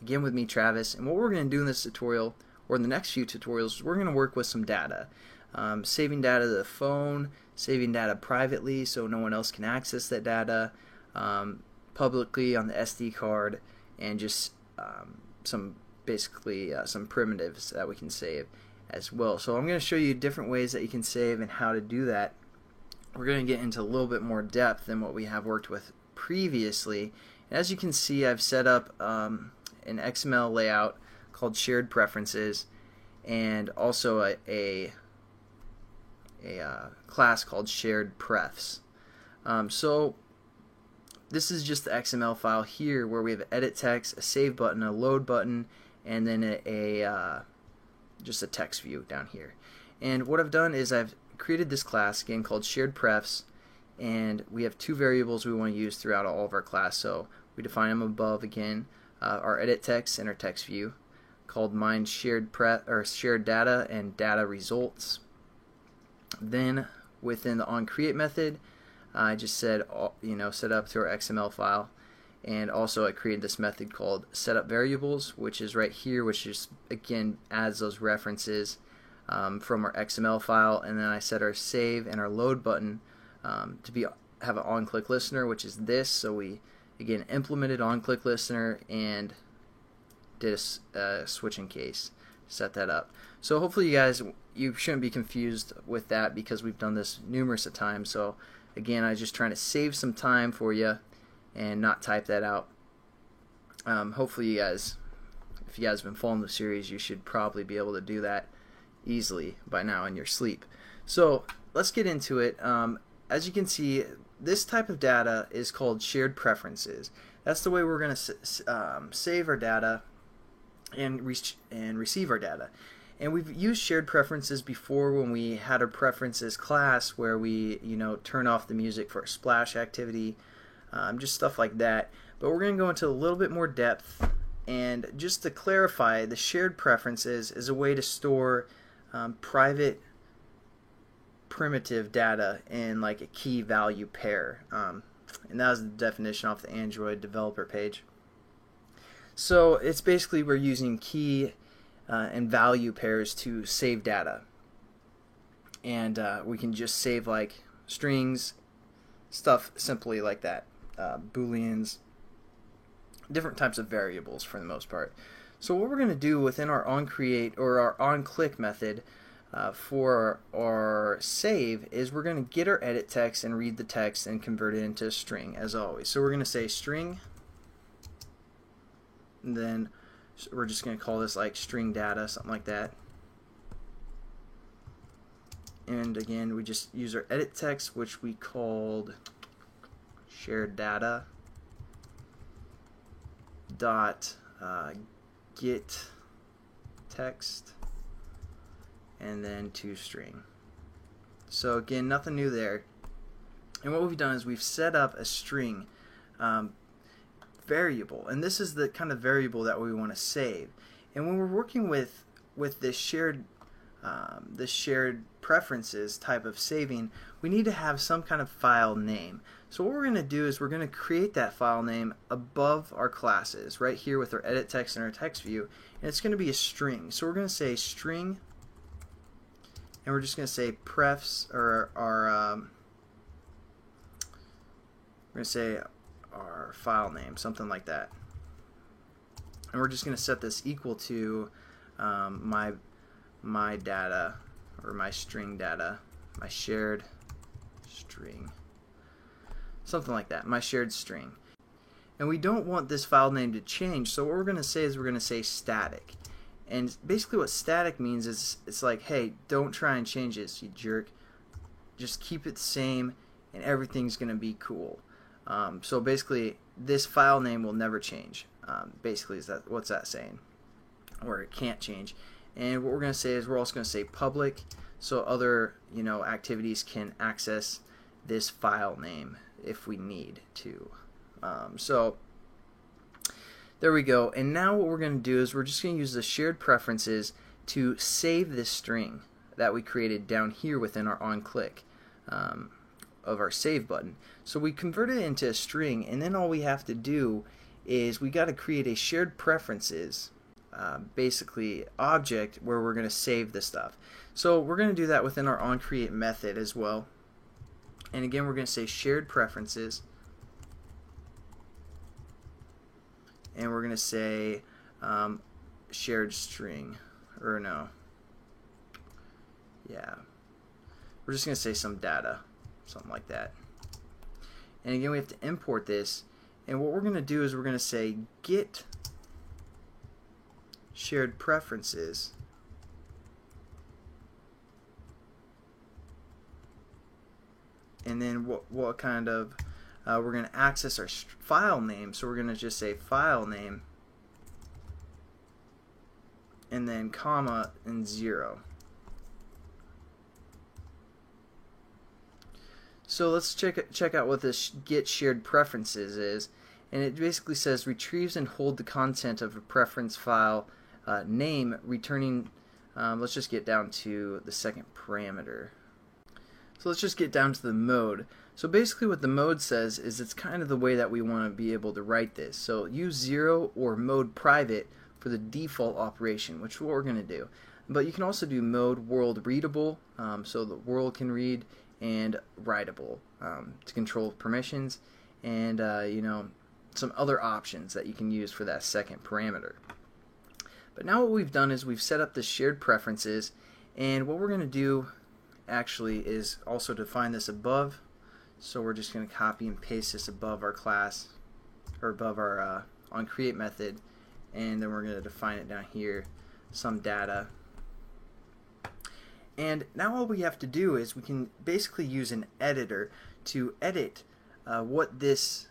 again with me, Travis. And what we're going to do in this tutorial, or in the next few tutorials, is we're going to work with some data. Saving data to the phone, saving data privately so no one else can access that data, publicly on the SD card, and just some primitives that we can save as well. So I'm going to show you different ways that you can save and how to do that. We're going to get into a little bit more depth than what we have worked with previously. And as you can see, I've set up an XML layout called Shared Preferences, and also a class called Shared Prefs. So this is just the XML file here where we have edit text, a save button, a load button, and then just a text view down here. And what I've done is I've created this class again called Shared Prefs, and we have two variables we want to use throughout all of our class. So we define them above again, our edit text and our text view, called mine shared data and data results. Then within the onCreate method, I just said set up to our XML file, and also I created this method called setup variables, which is right here, which just again adds those references from our XML file. And then I set our save and our load button to have an on-click listener, which is this. So we again implemented on-click listener and did a switching case, set that up. So hopefully you shouldn't be confused with that, because we've done this numerous of times. So again, I was just trying to save some time for you and not type that out. Hopefully you guys, if you guys have been following the series, you should probably be able to do that easily by now in your sleep. So let's get into it. As you can see, this type of data is called shared preferences. That's the way we're going to save our data and receive our data. And we've used shared preferences before when we had our preferences class, where we turn off the music for a splash activity, just stuff like that. But we're going to go into a little bit more depth. And just to clarify, the shared preferences is a way to store private primitive data in like a key value pair, and that was the definition off the Android developer page. So it's basically we're using key and value pairs to save data, and we can just save like strings, stuff simply like that, booleans, different types of variables for the most part. So what we're going to do within our onCreate or our onClick method for our save is we're going to get our edit text and read the text and convert it into a string as always. So we're going to say string, and then we're just going to call this like string data, something like that. And again, we just use our edit text, which we called shared data dot get text, and then toString. So again, nothing new there. And what we've done is we've set up a string variable, and this is the kind of variable that we want to save. And when we're working with this shared preferences type of saving, we need to have some kind of file name. So what we're going to do is we're going to create that file name above our classes right here with our edit text and our text view, and it's going to be a string. So we're going to say string, and we're just going to say prefs, or we're going to say our file name, something like that. And we're just going to set this equal to my data, or my string data, my shared string, something like that, my shared string. And we don't want this file name to change, so what we're going to say is we're going to say static. And basically what static means is it's like, hey, don't try and change this, you jerk. Just keep it the same and everything's going to be cool. So basically this file name will never change. Basically, what's that saying? Or it can't change. And what we're going to say is we're also going to say public, so other activities can access this file name if we need to. So there we go. And now what we're going to do is we're just going to use the shared preferences to save this string that we created down here within our onClick of our save button. So we convert it into a string, and then all we have to do is we got to create a shared preferences basically object where we're going to save the stuff. So we're going to do that within our onCreate method as well. And again, we're going to say shared preferences, and we're going to say shared string, or no, yeah, we're just going to say some data, something like that. And again, we have to import this, and what we're going to do is we're going to say get shared preferences, and then what kind of we're going to access our file name, so we're going to just say file name and then comma and 0. So let's check out what this get shared preferences is, and it basically says retrieves and hold the content of a preference file name, returning let's just get down to the second parameter. So let's just get down to the mode. So basically what the mode says is it's kind of the way that we want to be able to write this. So use 0 or mode private for the default operation, which is what we're going to do. But you can also do mode world readable, so the world can read, and writable to control permissions, and you know, some other options that you can use for that second parameter. But now what we've done is we've set up the shared preferences, and what we're going to do actually is also define this above. So we're just going to copy and paste this above our class, or above our onCreate method, and then we're going to define it down here, some data. And now all we have to do is we can basically use an editor to edit what this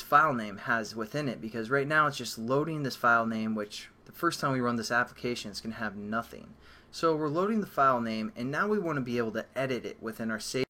file name has within it, because right now it's just loading this file name, which the first time we run this application it's going to have nothing. So we're loading the file name, and now we want to be able to edit it within our save